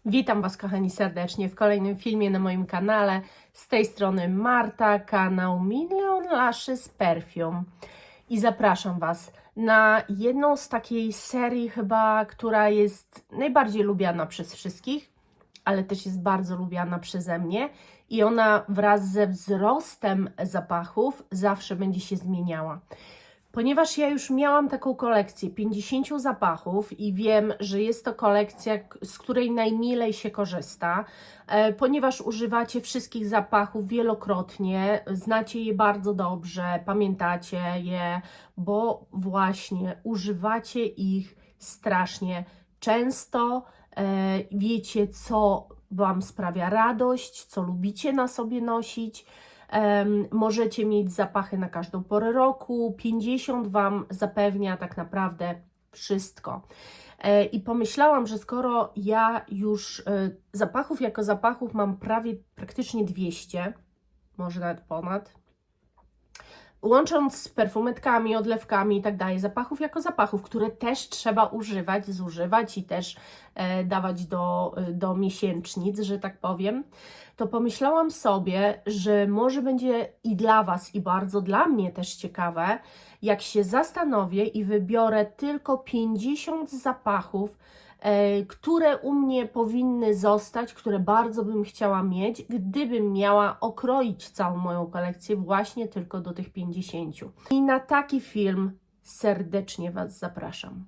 Witam Was, kochani, serdecznie w kolejnym filmie na moim kanale. Z tej strony Marta, kanał Million Lashes Perfume. I zapraszam Was na jedną z takiej serii chyba, która jest najbardziej lubiana przez wszystkich, ale też jest bardzo lubiana przeze mnie. I ona wraz ze wzrostem zapachów zawsze będzie się zmieniała. Ponieważ ja już miałam taką kolekcję 50 zapachów i wiem, że jest to kolekcja, z której najmilej się korzysta, ponieważ używacie wszystkich zapachów wielokrotnie, znacie je bardzo dobrze, pamiętacie je, bo właśnie używacie ich strasznie często, wiecie, co Wam sprawia radość, co lubicie na sobie nosić. Możecie mieć zapachy na każdą porę roku, 50 Wam zapewnia tak naprawdę wszystko. I pomyślałam, że skoro ja już zapachów jako zapachów mam praktycznie 200, może nawet ponad, łącząc z perfumetkami, odlewkami i tak dalej, zapachów jako zapachów, które też trzeba używać, zużywać i też dawać do miesięcznic, że tak powiem, to pomyślałam sobie, że może będzie i dla Was, i bardzo dla mnie też ciekawe, jak się zastanowię i wybiorę tylko 50 zapachów, które u mnie powinny zostać, które bardzo bym chciała mieć, gdybym miała okroić całą moją kolekcję właśnie tylko do tych 50. I na taki film serdecznie Was zapraszam.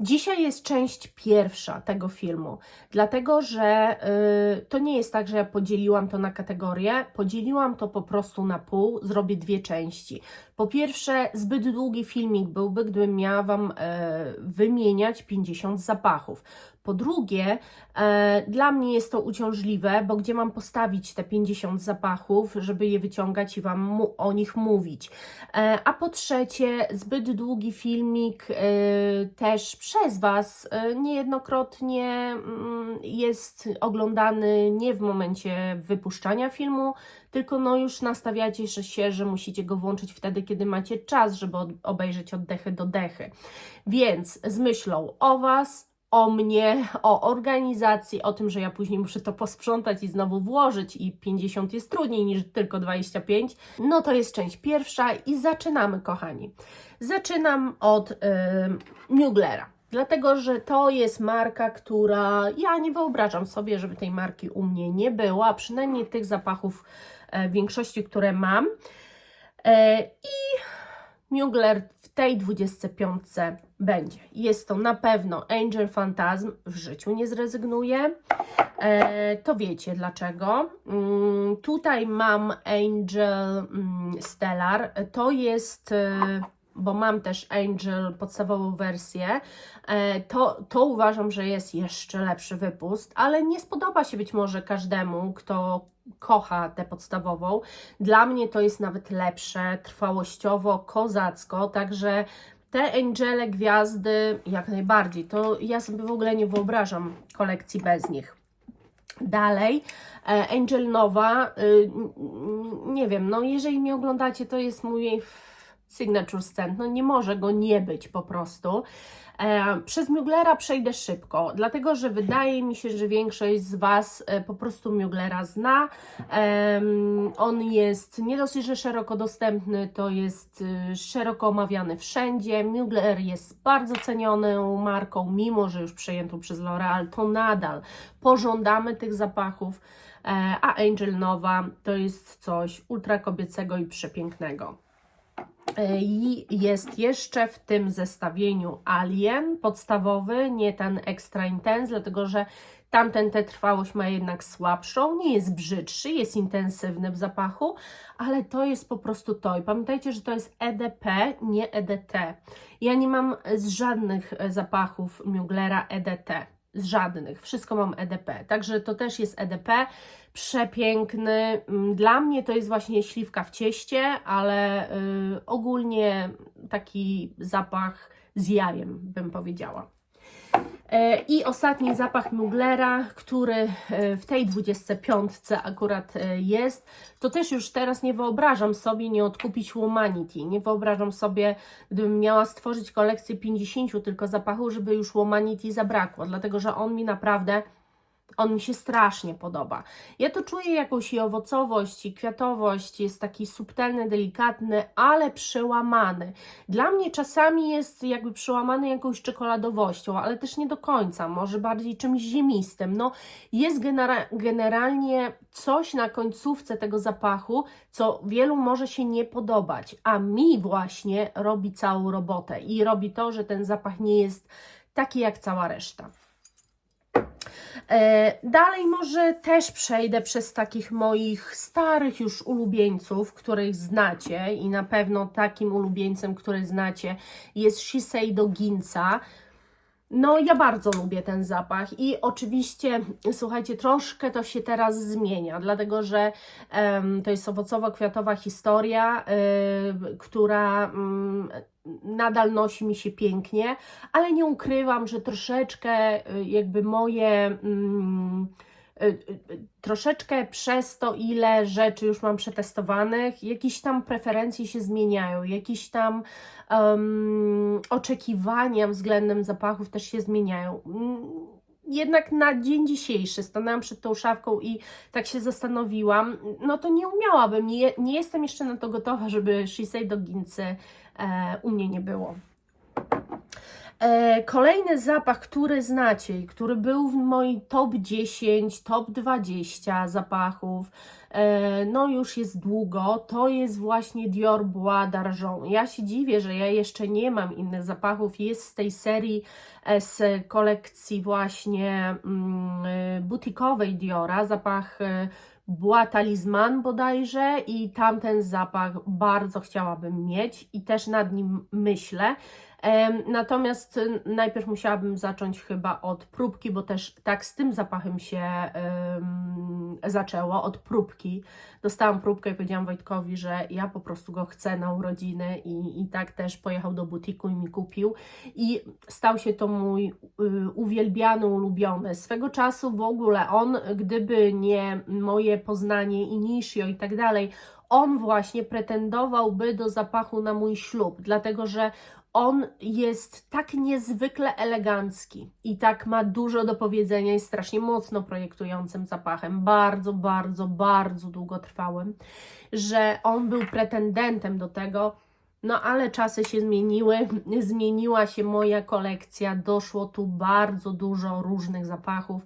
Dzisiaj jest część pierwsza tego filmu, dlatego że to nie jest tak, że ja podzieliłam to na kategorie, podzieliłam to po prostu na pół, zrobię dwie części. Po pierwsze, zbyt długi filmik byłby, gdybym miała Wam wymieniać 50 zapachów. Po drugie, dla mnie jest to uciążliwe, bo gdzie mam postawić te 50 zapachów, żeby je wyciągać i Wam o nich mówić. A po trzecie, zbyt długi filmik też przez Was niejednokrotnie jest oglądany nie w momencie wypuszczania filmu, tylko no już nastawiacie się, że musicie go włączyć wtedy, kiedy macie czas, żeby obejrzeć od dechy do dechy. Więc z myślą o Was, o mnie, o organizacji, o tym, że ja później muszę to posprzątać i znowu włożyć i 50 jest trudniej niż tylko 25, no to jest część pierwsza i zaczynamy, kochani. Zaczynam od Muglera, dlatego że to jest marka, która, ja nie wyobrażam sobie, żeby tej marki u mnie nie było, a przynajmniej tych zapachów większości, które mam. I Mugler w tej 25 będzie. Jest to na pewno Angel Phantasm, w życiu nie zrezygnuję. To wiecie dlaczego. Tutaj mam Angel Stellar. To jest, bo mam też Angel podstawową wersję. To uważam, że jest jeszcze lepszy wypust, ale nie spodoba się być może każdemu, kto kocha tę podstawową. Dla mnie to jest nawet lepsze, trwałościowo, kozacko, także te Angele gwiazdy jak najbardziej, to ja sobie w ogóle nie wyobrażam kolekcji bez nich. Dalej, Angel Nowa, nie wiem, no jeżeli mnie oglądacie, to jest mój signature scent, no nie może go nie być po prostu. Przez Muglera przejdę szybko, dlatego że wydaje mi się, że większość z Was po prostu Muglera zna. On jest nie dosyć, że szeroko dostępny, to jest szeroko omawiany wszędzie. Mugler jest bardzo cenioną marką, mimo że już przejętą przez L'Oreal, to nadal pożądamy tych zapachów, a Angel Nowa to jest coś ultra kobiecego i przepięknego. I jest jeszcze w tym zestawieniu Alien podstawowy, nie ten Extra Intense, dlatego że tamten tę trwałość ma jednak słabszą, nie jest brzydszy, jest intensywny w zapachu, ale to jest po prostu to. I pamiętajcie, że to jest EDP, nie EDT. Ja nie mam z żadnych zapachów Muglera EDT. Z żadnych, wszystko mam EDP, także to też jest EDP, przepiękny, dla mnie to jest właśnie śliwka w cieście, ale ogólnie taki zapach z jajem, bym powiedziała. I ostatni zapach Muglera, który w tej 25 akurat jest, to też już teraz nie wyobrażam sobie nie odkupić Womanity. Nie wyobrażam sobie, gdybym miała stworzyć kolekcję 50 tylko zapachów, żeby już Womanity zabrakło, dlatego że on mi się strasznie podoba. Ja tu czuję jakąś i owocowość, i kwiatowość, jest taki subtelny, delikatny, ale przełamany. Dla mnie czasami jest jakby przełamany jakąś czekoladowością, ale też nie do końca, może bardziej czymś ziemistym. No, jest generalnie coś na końcówce tego zapachu, co wielu może się nie podobać, a mi właśnie robi całą robotę i robi to, że ten zapach nie jest taki jak cała reszta. Dalej może też przejdę przez takich moich starych już ulubieńców, których znacie i na pewno takim ulubieńcem, który znacie jest Shiseido Ginza. No ja bardzo lubię ten zapach i oczywiście, słuchajcie, troszkę to się teraz zmienia, dlatego że to jest owocowo-kwiatowa historia, która nadal nosi mi się pięknie, ale nie ukrywam, że troszeczkę jakby moje... troszeczkę przez to, ile rzeczy już mam przetestowanych, jakieś tam preferencje się zmieniają, jakieś tam oczekiwania względem zapachów też się zmieniają. Jednak na dzień dzisiejszy stanęłam przed tą szafką i tak się zastanowiłam, no to nie umiałabym, nie jestem jeszcze na to gotowa, żeby Shiseido Ginzy u mnie nie było. Kolejny zapach, który znacie i który był w moim top 10, top 20 zapachów, no już jest długo, to jest właśnie Dior Bois d'Argent. Ja się dziwię, że ja jeszcze nie mam innych zapachów, jest z tej serii, z kolekcji właśnie butikowej Diora, zapach Bois Talisman bodajże i tamten zapach bardzo chciałabym mieć i też nad nim myślę. Natomiast najpierw musiałabym zacząć chyba od próbki, bo też tak z tym zapachem się zaczęło, od próbki. Dostałam próbkę i powiedziałam Wojtkowi, że ja po prostu go chcę na urodziny i tak też pojechał do butiku i mi kupił i stał się to mój uwielbiany, ulubiony. Swego czasu w ogóle on, gdyby nie moje poznanie Initio i tak dalej, on właśnie pretendowałby do zapachu na mój ślub, dlatego że on jest tak niezwykle elegancki i tak ma dużo do powiedzenia, jest strasznie mocno projektującym zapachem, bardzo, bardzo, bardzo długotrwałym, że on był pretendentem do tego, no ale czasy się zmieniły, zmieniła się moja kolekcja, doszło tu bardzo dużo różnych zapachów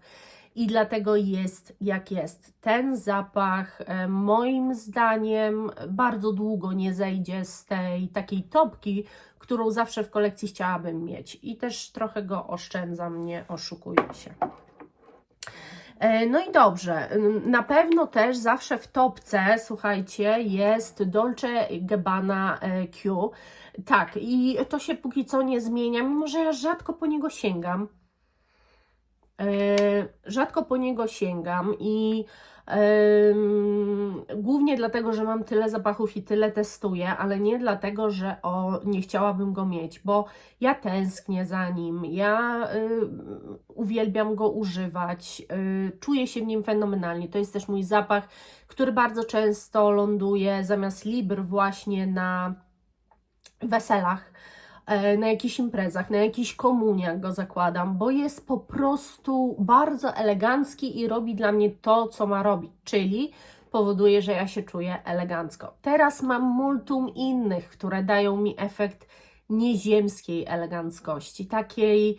i dlatego jest jak jest. Ten zapach moim zdaniem bardzo długo nie zejdzie z tej takiej topki, którą zawsze w kolekcji chciałabym mieć i też trochę go oszczędzam, nie oszukujmy się. No i dobrze, na pewno też zawsze w topce, słuchajcie, jest Dolce Gabbana Q. Tak, i to się póki co nie zmienia, mimo że ja rzadko po niego sięgam. I głównie dlatego, że mam tyle zapachów i tyle testuję, ale nie dlatego, że nie chciałabym go mieć, bo ja tęsknię za nim, ja uwielbiam go używać, czuję się w nim fenomenalnie. To jest też mój zapach, który bardzo często ląduje zamiast Libre właśnie na weselach, na jakichś imprezach, na jakichś komuniach go zakładam, bo jest po prostu bardzo elegancki i robi dla mnie to, co ma robić, czyli powoduje, że ja się czuję elegancko. Teraz mam multum innych, które dają mi efekt nieziemskiej eleganckości, takiej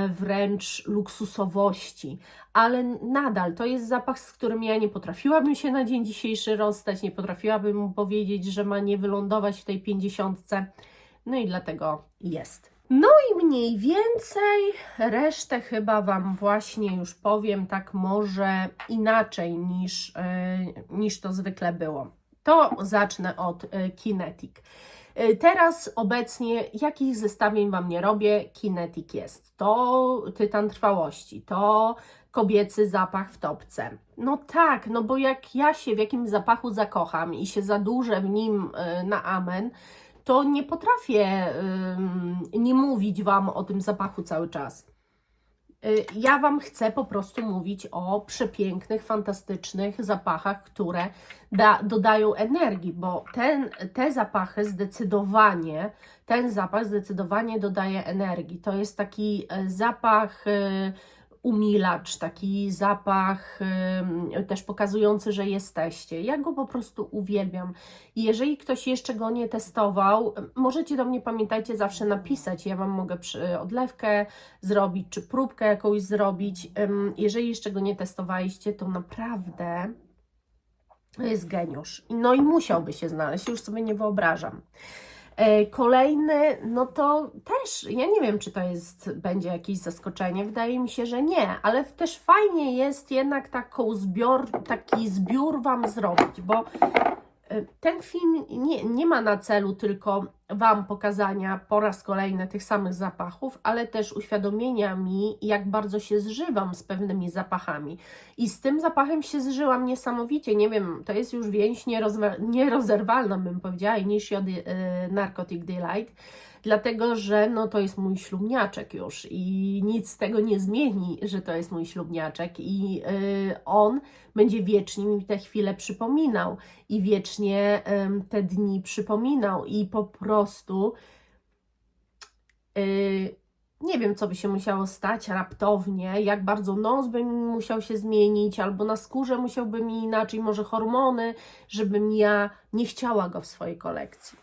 wręcz luksusowości, ale nadal to jest zapach, z którym ja nie potrafiłabym się na dzień dzisiejszy rozstać, nie potrafiłabym mu powiedzieć, że ma nie wylądować w tej 50. No i dlatego jest. No i mniej więcej resztę chyba Wam właśnie już powiem tak może inaczej niż to zwykle było. To zacznę od Kinetic. Teraz obecnie jakich zestawień Wam nie robię, Kinetic jest. To tytan trwałości, to kobiecy zapach w topce. No tak, no bo jak ja się w jakimś zapachu zakocham i się zadurzę w nim na amen, to nie potrafię nie mówić Wam o tym zapachu cały czas. Ja Wam chcę po prostu mówić o przepięknych, fantastycznych zapachach, które dodają energii, bo te zapachy zdecydowanie, ten zapach zdecydowanie dodaje energii. To jest taki zapach umilacz, taki zapach też pokazujący, że jesteście. Ja go po prostu uwielbiam. I jeżeli ktoś jeszcze go nie testował, możecie do mnie, pamiętajcie, zawsze napisać. Ja Wam mogę odlewkę zrobić, czy próbkę jakąś zrobić. Jeżeli jeszcze go nie testowaliście, to naprawdę to jest geniusz. No i musiałby się znaleźć, już sobie nie wyobrażam. Kolejny, no to też, ja nie wiem, czy to będzie jakieś zaskoczenie, wydaje mi się, że nie, ale też fajnie jest jednak taki zbiór Wam zrobić, bo ten film nie ma na celu tylko Wam pokazania po raz kolejny tych samych zapachów, ale też uświadomienia mi, jak bardzo się zżywam z pewnymi zapachami. I z tym zapachem się zżyłam niesamowicie, nie wiem, to jest już więź nierozerwalna, bym powiedziała, Initial Narcotic Delight, dlatego że no, to jest mój ślubniaczek już i nic z tego nie zmieni, że to jest mój ślubniaczek i on będzie wiecznie mi te chwile przypominał i wiecznie te dni przypominał i po prostu nie wiem, co by się musiało stać raptownie, jak bardzo nos by mi musiał się zmienić, albo na skórze musiałby mi inaczej, może hormony, żebym ja nie chciała go w swojej kolekcji.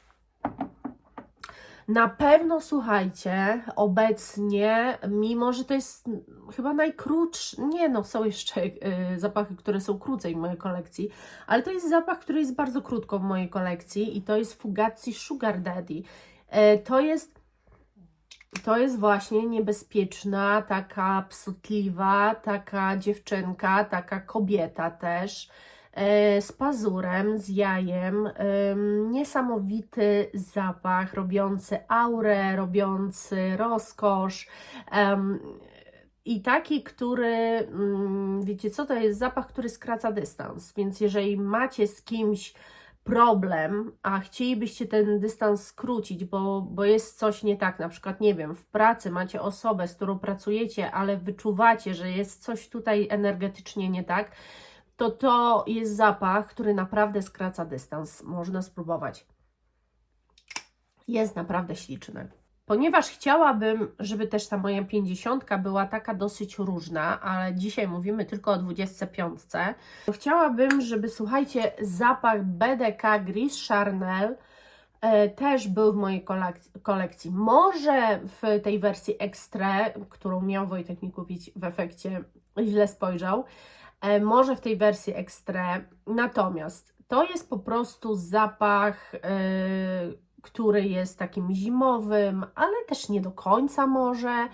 Na pewno, słuchajcie, obecnie, mimo że to jest chyba najkrótszy, nie no, są jeszcze zapachy, które są krócej w mojej kolekcji, ale to jest zapach, który jest bardzo krótko w mojej kolekcji i to jest Fugazi Sugar Daddy. To jest właśnie niebezpieczna, taka psotliwa, taka dziewczynka, taka kobieta też, z pazurem, z jajem, niesamowity zapach, robiący aurę, robiący rozkosz i taki, który, wiecie co, to jest zapach, który skraca dystans, więc jeżeli macie z kimś problem, a chcielibyście ten dystans skrócić, bo jest coś nie tak, na przykład, nie wiem, w pracy macie osobę, z którą pracujecie, ale wyczuwacie, że jest coś tutaj energetycznie nie tak, to jest zapach, który naprawdę skraca dystans. Można spróbować. Jest naprawdę śliczny. Ponieważ chciałabym, żeby też ta moja 50 była taka dosyć różna, ale dzisiaj mówimy tylko o 25, to chciałabym, żeby, słuchajcie, zapach BDK Gris Charnel też był w mojej kolekcji. Może w tej wersji Extra, którą miał Wojtek mi kupić w efekcie, źle spojrzał, może w tej wersji Extra, natomiast to jest po prostu zapach, który jest takim zimowym, ale też nie do końca może.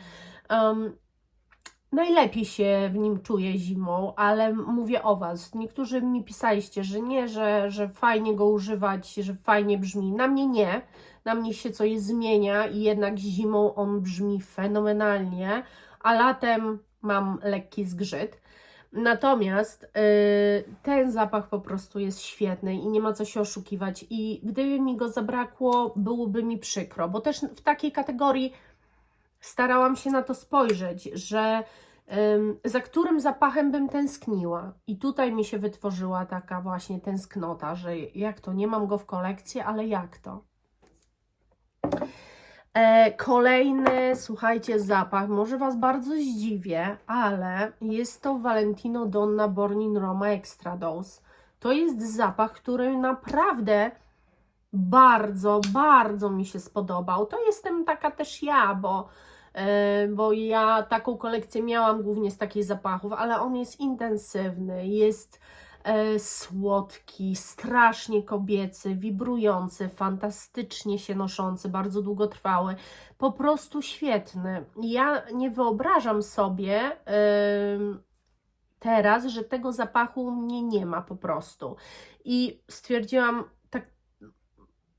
Najlepiej się w nim czuję zimą, ale mówię o Was. Niektórzy mi pisaliście, że nie, że fajnie go używać, że fajnie brzmi. Na mnie nie. Na mnie się coś zmienia i jednak zimą on brzmi fenomenalnie, a latem mam lekki zgrzyt. Natomiast ten zapach po prostu jest świetny i nie ma co się oszukiwać i gdyby mi go zabrakło, byłoby mi przykro, bo też w takiej kategorii starałam się na to spojrzeć, że za którym zapachem bym tęskniła i tutaj mi się wytworzyła taka właśnie tęsknota, że jak to, nie mam go w kolekcji, ale jak to? Kolejny, słuchajcie, zapach, może Was bardzo zdziwię, ale jest to Valentino Donna Born in Roma Extra Dose. To jest zapach, który naprawdę bardzo, bardzo mi się spodobał. To jestem taka też ja, bo ja taką kolekcję miałam głównie z takich zapachów, ale on jest intensywny, jest słodki, strasznie kobiecy, wibrujący, fantastycznie się noszący, bardzo długotrwały, po prostu świetny. Ja nie wyobrażam sobie teraz, że tego zapachu u mnie nie ma po prostu. I stwierdziłam, tak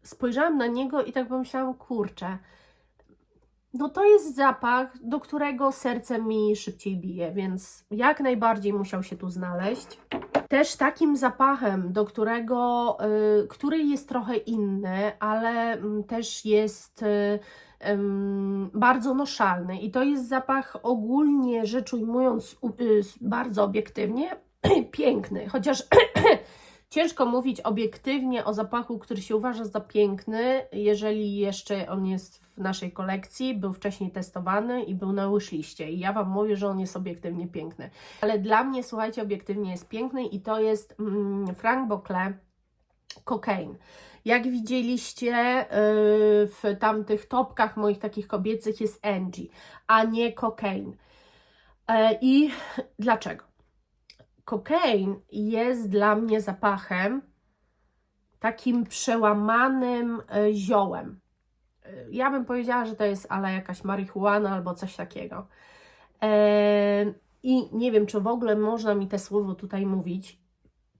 spojrzałam na niego i tak pomyślałam, kurczę, no to jest zapach, do którego serce mi szybciej bije, więc jak najbardziej musiał się tu znaleźć. Też takim zapachem, do którego, który jest trochę inny, ale też jest bardzo noszalny i to jest zapach ogólnie rzecz ujmując bardzo obiektywnie piękny, chociaż ciężko mówić obiektywnie o zapachu, który się uważa za piękny, jeżeli jeszcze on jest w naszej kolekcji, był wcześniej testowany i był na wishliście i ja Wam mówię, że on jest obiektywnie piękny. Ale dla mnie, słuchajcie, obiektywnie jest piękny i to jest Franck Boclet Cocaine. Jak widzieliście w tamtych topkach moich takich kobiecych jest Angie, a nie Cocaine. I dlaczego? Cocaine jest dla mnie zapachem takim przełamanym ziołem. Ja bym powiedziała, że to jest ale jakaś marihuana albo coś takiego. I nie wiem, czy w ogóle można mi te słowo tutaj mówić.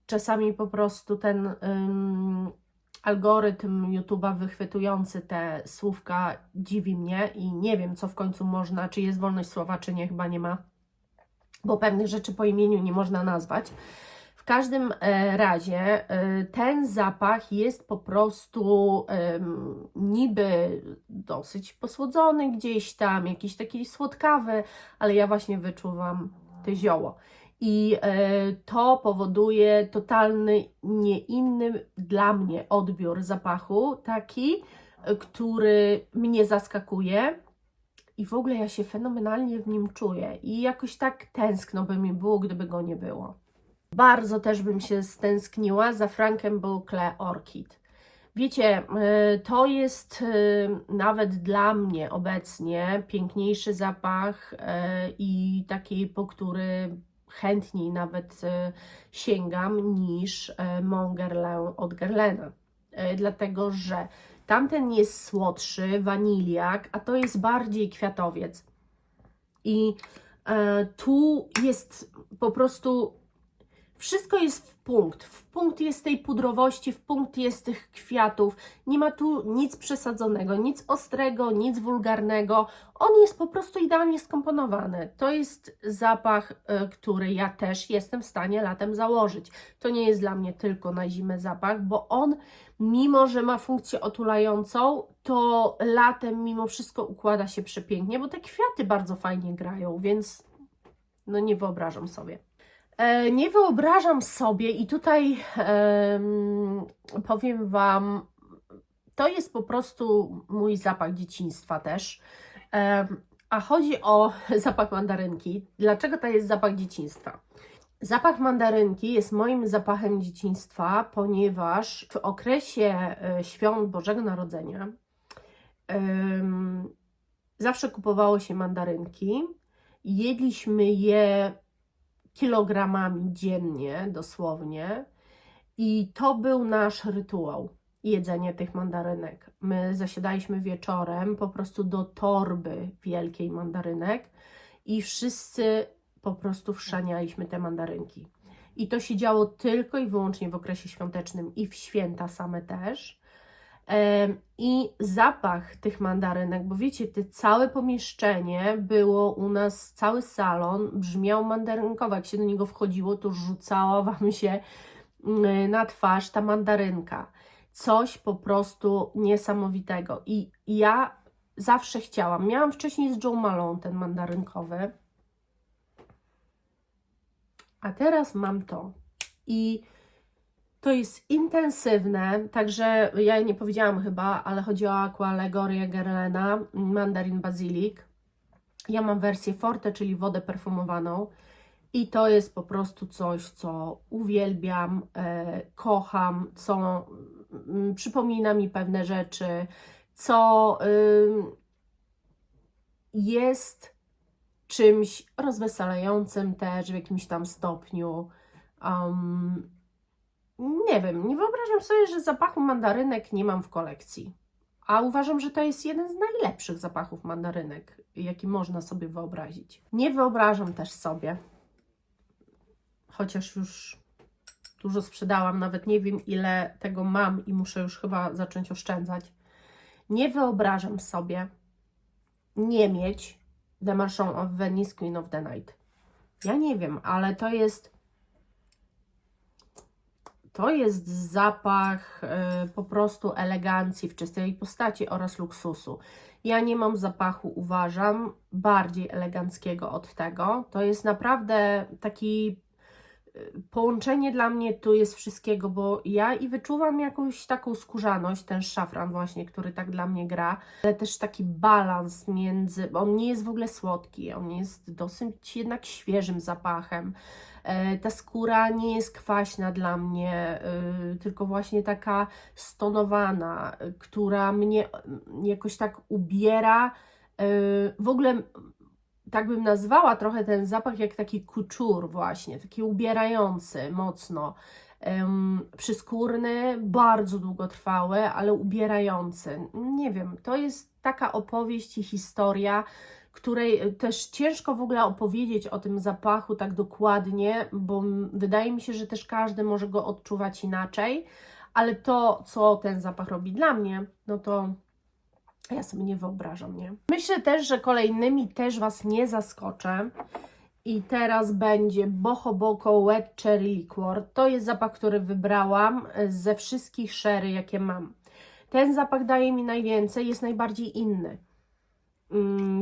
Czasami po prostu ten algorytm YouTube'a wychwytujący te słówka dziwi mnie i nie wiem, co w końcu można, czy jest wolność słowa, czy nie, chyba nie ma, bo pewnych rzeczy po imieniu nie można nazwać. W każdym razie ten zapach jest po prostu niby dosyć posłodzony gdzieś tam, jakiś taki słodkawy, ale ja właśnie wyczuwam te zioło. I to powoduje totalny, nie inny dla mnie odbiór zapachu, taki, który mnie zaskakuje. I w ogóle ja się fenomenalnie w nim czuję i jakoś tak tęskno by mi było, gdyby go nie było. Bardzo też bym się stęskniła za Franckiem Boclet Orchid. Wiecie, to jest nawet dla mnie obecnie piękniejszy zapach i taki, po który chętniej nawet sięgam niż Mon Guerlain od Guerlaina. Dlatego, że tamten jest słodszy, waniliak, a to jest bardziej kwiatowiec. I tu jest po prostu wszystko jest w punkt jest tej pudrowości, w punkt jest tych kwiatów. Nie ma tu nic przesadzonego, nic ostrego, nic wulgarnego. On jest po prostu idealnie skomponowany. To jest zapach, który ja też jestem w stanie latem założyć. To nie jest dla mnie tylko na zimę zapach, bo on, mimo że ma funkcję otulającą, to latem mimo wszystko układa się przepięknie, bo te kwiaty bardzo fajnie grają, więc no nie wyobrażam sobie. Nie wyobrażam sobie i tutaj powiem Wam, to jest po prostu mój zapach dzieciństwa też, a chodzi o zapach mandarynki. Dlaczego to jest zapach dzieciństwa? Zapach mandarynki jest moim zapachem dzieciństwa, ponieważ w okresie świąt Bożego Narodzenia zawsze kupowało się mandarynki, jedliśmy je kilogramami dziennie, dosłownie. I to był nasz rytuał, jedzenie tych mandarynek. My zasiadaliśmy wieczorem po prostu do torby wielkiej mandarynek i wszyscy po prostu wszczanialiśmy te mandarynki. I to się działo tylko i wyłącznie w okresie świątecznym i w święta same też. I zapach tych mandarynek, bo wiecie, te całe pomieszczenie było u nas, cały salon brzmiał mandarynkowo. Jak się do niego wchodziło, to rzucała Wam się na twarz ta mandarynka. Coś po prostu niesamowitego. I ja zawsze chciałam. Miałam wcześniej z Jo Malone ten mandarynkowy, a teraz mam to. I to jest intensywne, także ja nie powiedziałam chyba, ale chodzi o Aqua Allegoria Guerlaina Mandarin Basilic. Ja mam wersję Forte, czyli wodę perfumowaną i to jest po prostu coś, co uwielbiam, kocham, co przypomina mi pewne rzeczy, co jest czymś rozweselającym też w jakimś tam stopniu. Nie wiem, nie wyobrażam sobie, że zapachu mandarynek nie mam w kolekcji. A uważam, że to jest jeden z najlepszych zapachów mandarynek, jaki można sobie wyobrazić. Nie wyobrażam też sobie, chociaż już dużo sprzedałam, nawet nie wiem ile tego mam i muszę już chyba zacząć oszczędzać. Nie wyobrażam sobie nie mieć The Marchand of Venice, Queen of the Night. Ja nie wiem, ale to jest zapach po prostu elegancji w czystej postaci oraz luksusu. Ja nie mam zapachu, uważam, bardziej eleganckiego od tego. To jest naprawdę taki połączenie dla mnie tu jest wszystkiego, bo ja i wyczuwam jakąś taką skórzaność, ten szafran właśnie, który tak dla mnie gra, ale też taki balans między, on nie jest w ogóle słodki, on jest dosyć jednak świeżym zapachem. Ta skóra nie jest kwaśna dla mnie, tylko właśnie taka stonowana, która mnie jakoś tak ubiera. W ogóle tak bym nazwała trochę ten zapach jak taki couture właśnie, taki ubierający mocno, przyskórny, bardzo długotrwały, ale ubierający. Nie wiem, to jest taka opowieść i historia, której też ciężko w ogóle opowiedzieć o tym zapachu tak dokładnie, bo wydaje mi się, że też każdy może go odczuwać inaczej, ale to, co ten zapach robi dla mnie, no to ja sobie nie wyobrażam, nie? Myślę też, że kolejnymi też Was nie zaskoczę. I teraz będzie Boho Boko Wet Cherry Liqueur. To jest zapach, który wybrałam ze wszystkich sherry, jakie mam. Ten zapach daje mi najwięcej, jest najbardziej inny.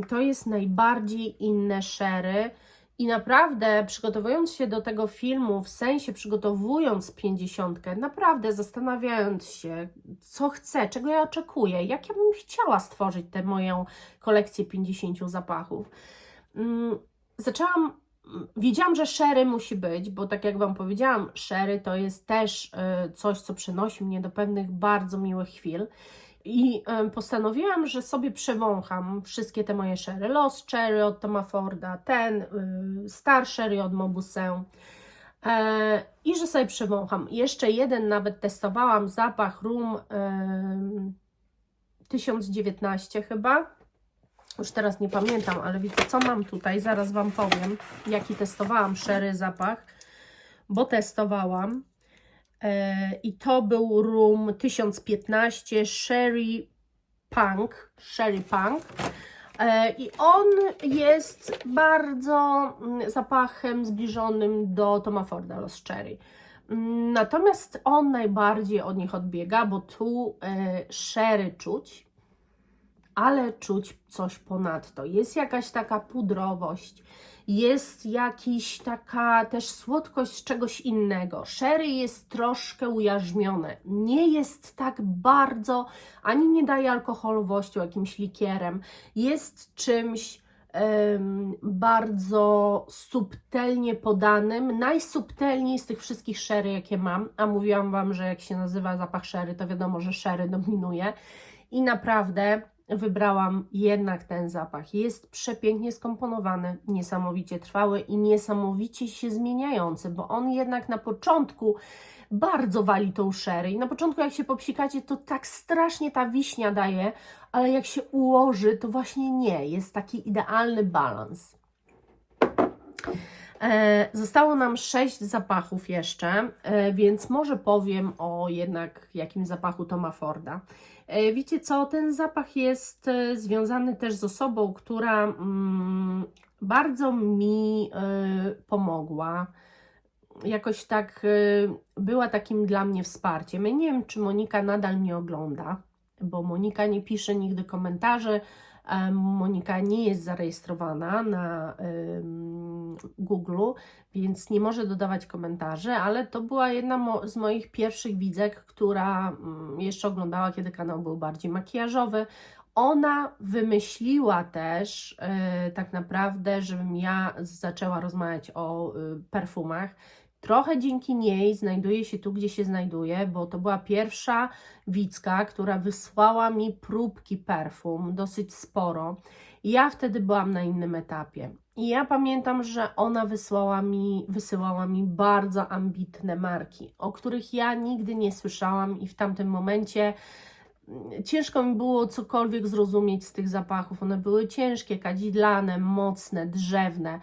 To jest najbardziej inne sherry. I naprawdę przygotowując się do tego filmu, w sensie przygotowując 50, naprawdę zastanawiając się, co chcę, czego ja oczekuję, jak ja bym chciała stworzyć tę moją kolekcję 50 zapachów. Wiedziałam, że sherry musi być, bo tak jak Wam powiedziałam, sherry to jest też coś, co przenosi mnie do pewnych bardzo miłych chwil. I postanowiłam, że sobie przewącham wszystkie te moje sherry. Lost Cherry od Toma Forda, ten Star Sherry od Mauboussin i że sobie przewącham. Jeszcze jeden nawet testowałam, zapach Room 1019 chyba. Już teraz nie pamiętam, ale wiecie co mam tutaj? Zaraz Wam powiem, jaki testowałam sherry zapach, bo testowałam. I to był Room 1015 Sherry Punk. I on jest bardzo zapachem zbliżonym do Toma Forda Lost Cherry. Natomiast on najbardziej od nich odbiega, bo tu sherry czuć, ale czuć coś ponadto. Jest jakaś taka pudrowość, jest jakaś taka też słodkość czegoś innego. Sherry jest troszkę ujarzmione, nie jest tak bardzo, ani nie daje alkoholowością jakimś likierem, jest czymś bardzo subtelnie podanym, najsubtelniej z tych wszystkich sherry, jakie mam, a mówiłam Wam, że jak się nazywa zapach sherry, to wiadomo, że sherry dominuje i naprawdę wybrałam jednak ten zapach. Jest przepięknie skomponowany, niesamowicie trwały i niesamowicie się zmieniający, bo on jednak na początku bardzo wali tą sherry. I na początku jak się popsikacie, to tak strasznie ta wiśnia daje, ale jak się ułoży, to właśnie nie. Jest taki idealny balans. Zostało nam 6 zapachów jeszcze, więc może powiem o jednak jakim zapachu Toma Forda. Wiecie co, ten zapach jest związany też z osobą, która bardzo mi pomogła. Jakoś tak była takim dla mnie wsparciem. Ja nie wiem, czy Monika nadal mnie ogląda, bo Monika nie pisze nigdy komentarzy. Monika nie jest zarejestrowana na Google, więc nie może dodawać komentarzy, ale to była jedna z moich pierwszych widzek, która jeszcze oglądała, kiedy kanał był bardziej makijażowy. Ona wymyśliła też tak naprawdę, żebym ja zaczęła rozmawiać o perfumach. Trochę dzięki niej znajduję się tu, gdzie się znajduję, bo to była pierwsza widzka, która wysłała mi próbki perfum, dosyć sporo. Ja wtedy byłam na innym etapie. I ja pamiętam, że ona wysyłała mi bardzo ambitne marki, o których ja nigdy nie słyszałam i w tamtym momencie ciężko mi było cokolwiek zrozumieć z tych zapachów. One były ciężkie, kadzidlane, mocne, drzewne,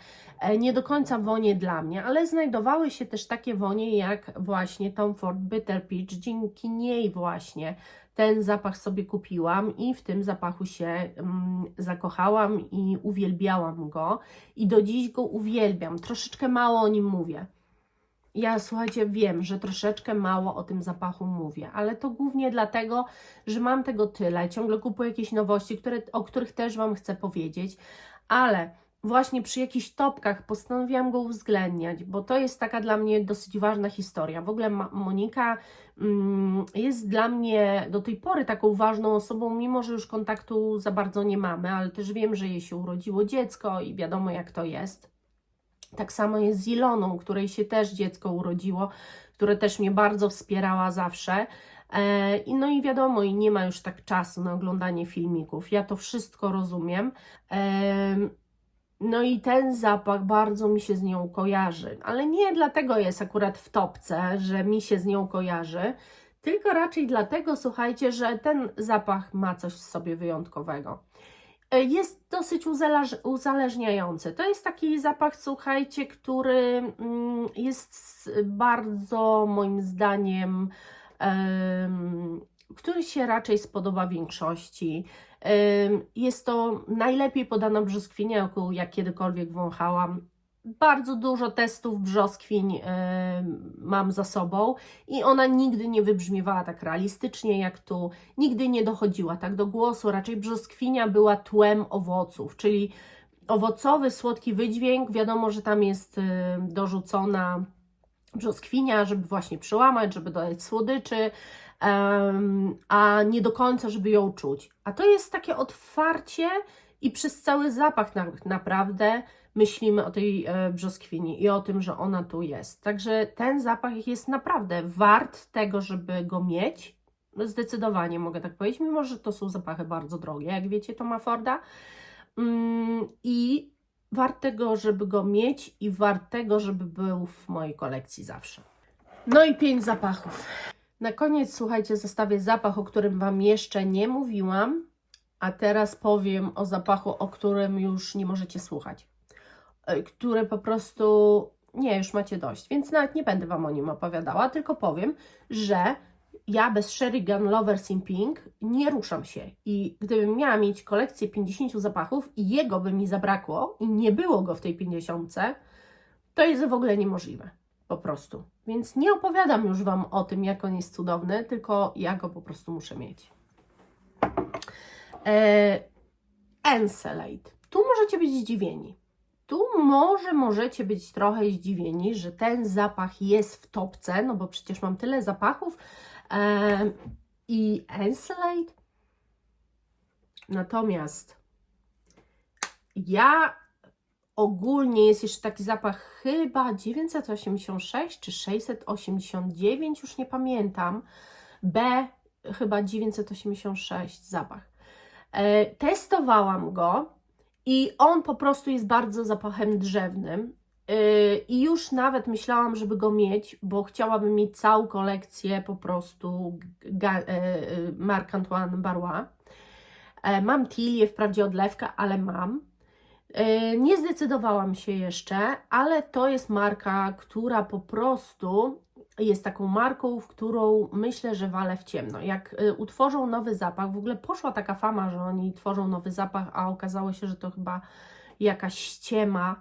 nie do końca wonie dla mnie, ale znajdowały się też takie wonie jak właśnie Tom Ford Bitter Peach. Dzięki niej właśnie ten zapach sobie kupiłam i w tym zapachu się zakochałam i uwielbiałam go i do dziś go uwielbiam. Troszeczkę mało o nim mówię. Ja, słuchajcie, wiem, że troszeczkę mało o tym zapachu mówię, ale to głównie dlatego, że mam tego tyle, ciągle kupuję jakieś nowości, o których też Wam chcę powiedzieć, ale właśnie przy jakichś topkach postanowiłam go uwzględniać, bo to jest taka dla mnie dosyć ważna historia. W ogóle Monika jest dla mnie do tej pory taką ważną osobą, mimo że już kontaktu za bardzo nie mamy, ale też wiem, że jej się urodziło dziecko i wiadomo jak to jest. Tak samo jest z Iloną, której się też dziecko urodziło, które też mnie bardzo wspierała zawsze. No i wiadomo, i nie ma już tak czasu na oglądanie filmików. Ja to wszystko rozumiem. No i ten zapach bardzo mi się z nią kojarzy, ale nie dlatego jest akurat w topce, że mi się z nią kojarzy, tylko raczej dlatego, słuchajcie, że ten zapach ma coś w sobie wyjątkowego. Jest dosyć uzależniający. To jest taki zapach, słuchajcie, który jest bardzo moim zdaniem, który się raczej spodoba większości. Jest to najlepiej podana brzoskwinia, jaką ja kiedykolwiek wąchałam. Bardzo dużo testów brzoskwiń mam za sobą i ona nigdy nie wybrzmiewała tak realistycznie jak tu, nigdy nie dochodziła tak do głosu, raczej brzoskwinia była tłem owoców, czyli owocowy, słodki wydźwięk, wiadomo, że tam jest dorzucona brzoskwinia, żeby właśnie przełamać, żeby dodać słodyczy, a nie do końca, żeby ją czuć. A to jest takie otwarcie i przez cały zapach naprawdę myślimy o tej brzoskwini i o tym, że ona tu jest. Także ten zapach jest naprawdę wart tego, żeby go mieć. Zdecydowanie mogę tak powiedzieć, mimo że to są zapachy bardzo drogie, jak wiecie, Toma Forda. I wart tego, żeby go mieć i wart tego, żeby był w mojej kolekcji zawsze. No i 5 zapachów. Na koniec, słuchajcie, zostawię zapach, o którym Wam jeszcze nie mówiłam, a teraz powiem o zapachu, o którym już nie możecie słuchać. Który po prostu, nie, już macie dość, więc nawet nie będę Wam o nim opowiadała, tylko powiem, że ja bez Sherry Gun Lovers in Pink nie ruszam się i gdybym miała mieć kolekcję 50 zapachów i jego by mi zabrakło i nie było go w tej 50, to jest w ogóle niemożliwe, po prostu. Więc nie opowiadam już Wam o tym, jak on jest cudowny, tylko ja go po prostu muszę mieć. Encelade. Tu możecie być zdziwieni. Tu możecie być trochę zdziwieni, że ten zapach jest w topce, no bo przecież mam tyle zapachów i Encelade. Natomiast ja ogólnie jest jeszcze taki zapach chyba 986 czy 689, już nie pamiętam. Chyba 986 zapach. Testowałam go i on po prostu jest bardzo zapachem drzewnym. I już nawet myślałam, żeby go mieć, bo chciałabym mieć całą kolekcję po prostu Marc Antoine Barrois. Mam Tilię, wprawdzie odlewkę, ale mam. Nie zdecydowałam się jeszcze, ale to jest marka, która po prostu jest taką marką, w którą myślę, że walę w ciemno. Jak utworzą nowy zapach, w ogóle poszła taka fama, że oni tworzą nowy zapach, a okazało się, że to chyba jakaś ściema,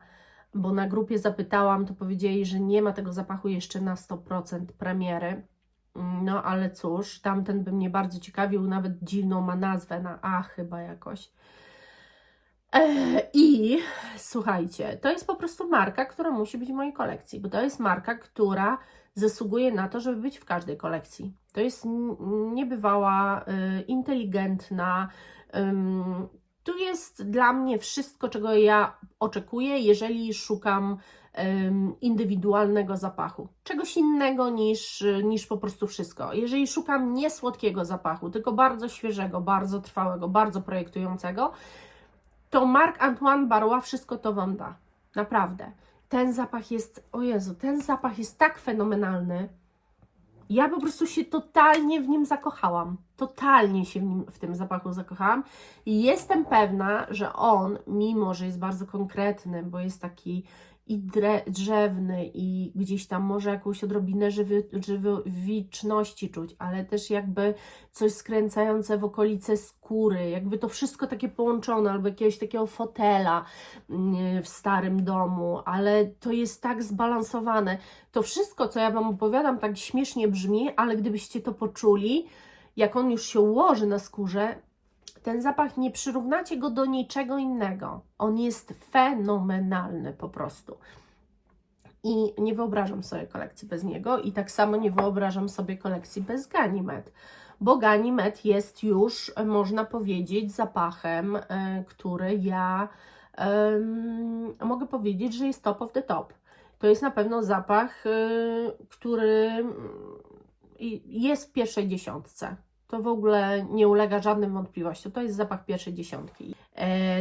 bo na grupie zapytałam, to powiedzieli, że nie ma tego zapachu jeszcze na 100% premiery. No ale cóż, tamten by mnie bardzo ciekawił, nawet dziwną ma nazwę na A chyba jakoś. I słuchajcie, to jest po prostu marka, która musi być w mojej kolekcji, bo to jest marka, która zasługuje na to, żeby być w każdej kolekcji. To jest niebywała, inteligentna. Tu jest dla mnie wszystko, czego ja oczekuję, jeżeli szukam indywidualnego zapachu. Czegoś innego niż po prostu wszystko. Jeżeli szukam nie słodkiego zapachu, tylko bardzo świeżego, bardzo trwałego, bardzo projektującego, to Marc Antoine Barrois wszystko to Wam da. Naprawdę. Ten zapach jest, o Jezu, ten zapach jest tak fenomenalny. Ja po prostu się totalnie w nim zakochałam. Totalnie się w tym zapachu zakochałam. I jestem pewna, że on, mimo że jest bardzo konkretny, bo jest taki i drzewny, i gdzieś tam może jakąś odrobinę żywiczności czuć, ale też jakby coś skręcające w okolice skóry, jakby to wszystko takie połączone, albo jakiegoś takiego fotela w starym domu, ale to jest tak zbalansowane. To wszystko, co ja Wam opowiadam, tak śmiesznie brzmi, ale gdybyście to poczuli, jak on już się ułoży na skórze, ten zapach, nie przyrównacie go do niczego innego. On jest fenomenalny po prostu. I nie wyobrażam sobie kolekcji bez niego i tak samo nie wyobrażam sobie kolekcji bez Ganymede, bo Ganymede jest już, można powiedzieć, zapachem, który ja mogę powiedzieć, że jest top of the top. To jest na pewno zapach, który jest w pierwszej dziesiątce. To w ogóle nie ulega żadnym wątpliwościom. To jest zapach pierwszej dziesiątki.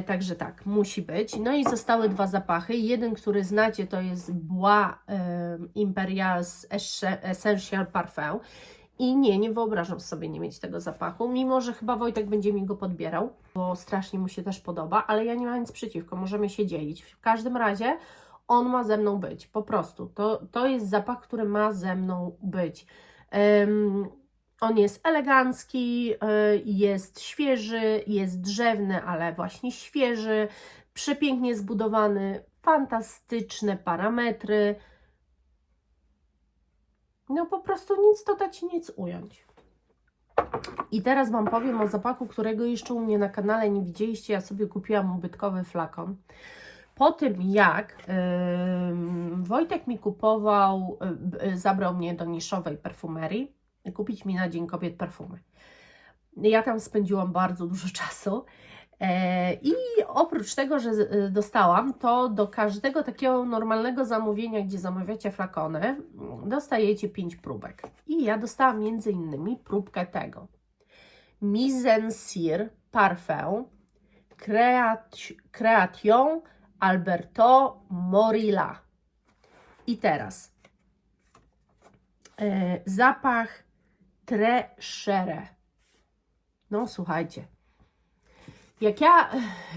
Także tak, musi być. No i zostały dwa zapachy. Jeden, który znacie, to jest Bois Imperial's Essential Parfum. I nie wyobrażam sobie nie mieć tego zapachu, mimo że chyba Wojtek będzie mi go podbierał, bo strasznie mu się też podoba, ale ja nie mam nic przeciwko, możemy się dzielić. W każdym razie on ma ze mną być, po prostu. To jest zapach, który ma ze mną być. On jest elegancki, jest świeży, jest drzewny, ale właśnie świeży, przepięknie zbudowany, fantastyczne parametry. No po prostu nic dodać, nic ująć. I teraz Wam powiem o zapachu, którego jeszcze u mnie na kanale nie widzieliście. Ja sobie kupiłam ubytkowy flakon. Po tym jak Wojtek mi kupował, zabrał mnie do niszowej perfumerii, kupić mi na Dzień Kobiet perfumy. Ja tam spędziłam bardzo dużo czasu i oprócz tego, że dostałam, to do każdego takiego normalnego zamówienia, gdzie zamawiacie flakony, dostajecie 5 próbek. I ja dostałam między innymi próbkę tego Mise en Cire Parfum Création Alberto Morillo. I teraz zapach Très Cher. No słuchajcie, jak ja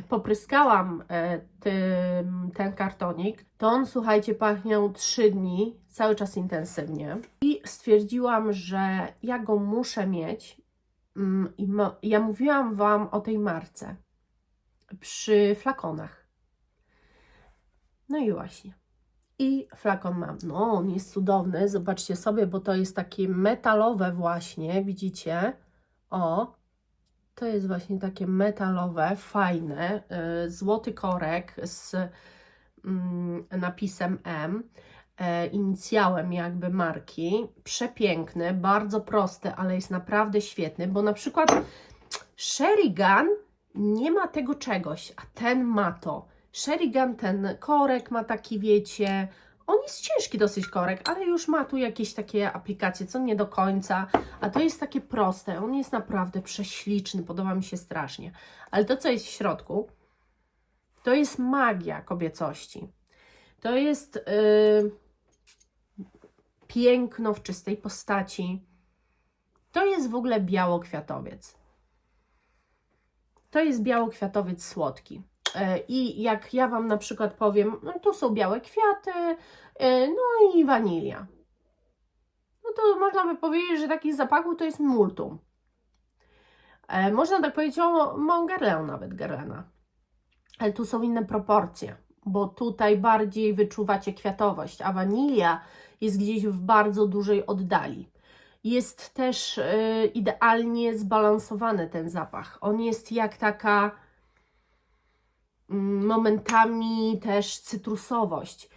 popryskałam ten kartonik, to on, słuchajcie, pachniał 3 dni, cały czas intensywnie. I stwierdziłam, że ja go muszę mieć. Ja mówiłam Wam o tej marce przy flakonach. No i właśnie. I flakon mam. No, on jest cudowny. Zobaczcie sobie, bo to jest takie metalowe właśnie, widzicie? O, to jest właśnie takie metalowe, fajne, złoty korek z napisem M, inicjałem jakby marki. Przepiękny, bardzo prosty, ale jest naprawdę świetny, bo na przykład Sheridan nie ma tego czegoś, a ten ma to. Sheridan, ten korek ma taki, wiecie, on jest ciężki dosyć korek, ale już ma tu jakieś takie aplikacje, co nie do końca, a to jest takie proste, on jest naprawdę prześliczny, podoba mi się strasznie. Ale to, co jest w środku, to jest magia kobiecości. To jest piękno w czystej postaci. To jest w ogóle białokwiatowiec. To jest białokwiatowiec słodki. I jak ja Wam na przykład powiem, no tu są białe kwiaty, no i wanilia. No to można by powiedzieć, że takich zapachów to jest multum. Można tak powiedzieć o Montguerlain, nawet Guerlaina. Ale tu są inne proporcje, bo tutaj bardziej wyczuwacie kwiatowość, a wanilia jest gdzieś w bardzo dużej oddali. Jest też idealnie zbalansowany ten zapach. On jest jak taka momentami też cytrusowość.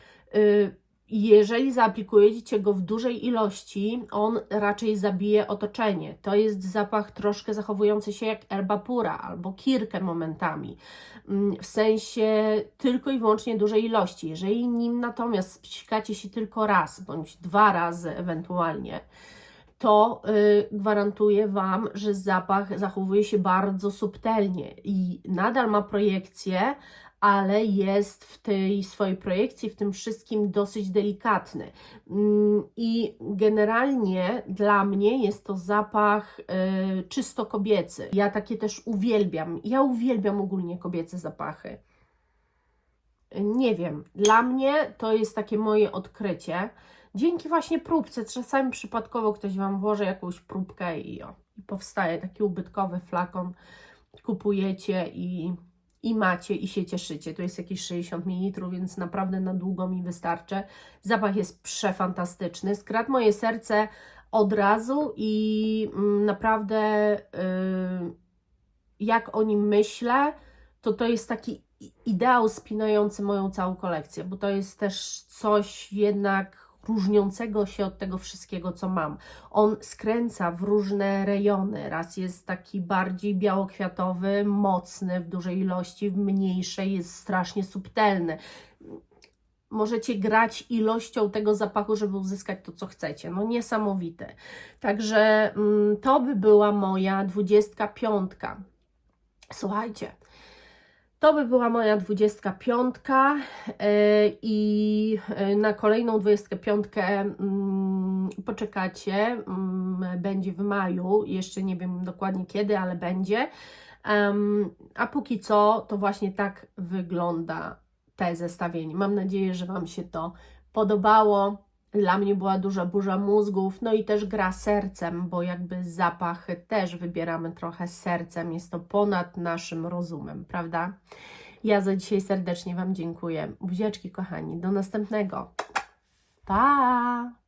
Jeżeli zaaplikujecie go w dużej ilości, on raczej zabije otoczenie. To jest zapach troszkę zachowujący się jak herba pura albo kirkę momentami. W sensie tylko i wyłącznie dużej ilości. Jeżeli nim natomiast psikacie się tylko raz bądź 2 razy ewentualnie, to gwarantuję Wam, że zapach zachowuje się bardzo subtelnie i nadal ma projekcję, ale jest w tej swojej projekcji, w tym wszystkim dosyć delikatny. I generalnie dla mnie jest to zapach czysto kobiecy. Ja takie też uwielbiam. Ja uwielbiam ogólnie kobiece zapachy. Nie wiem, dla mnie to jest takie moje odkrycie. Dzięki właśnie próbce, czasami przypadkowo ktoś Wam włoży jakąś próbkę i powstaje taki ubytkowy flakon. Kupujecie i macie i się cieszycie. Tu jest jakieś 60 ml, więc naprawdę na długo mi wystarczy. Zapach jest przefantastyczny. Skradł moje serce od razu i naprawdę jak o nim myślę, to jest taki ideał spinający moją całą kolekcję, bo to jest też coś jednak różniącego się od tego wszystkiego, co mam. On skręca w różne rejony. Raz jest taki bardziej białokwiatowy, mocny w dużej ilości, w mniejszej jest strasznie subtelny. Możecie grać ilością tego zapachu, żeby uzyskać to, co chcecie. No niesamowite. Także to by była moja 25. Słuchajcie, to by była moja 25 i na kolejną 25 poczekacie, będzie w maju, jeszcze nie wiem dokładnie kiedy, ale będzie. A póki co, to właśnie tak wygląda te zestawienie. Mam nadzieję, że Wam się to podobało. Dla mnie była duża burza mózgów, no i też gra sercem, bo jakby zapachy też wybieramy trochę sercem, jest to ponad naszym rozumem, prawda? Ja za dzisiaj serdecznie Wam dziękuję. Buziaczki kochani, do następnego. Pa!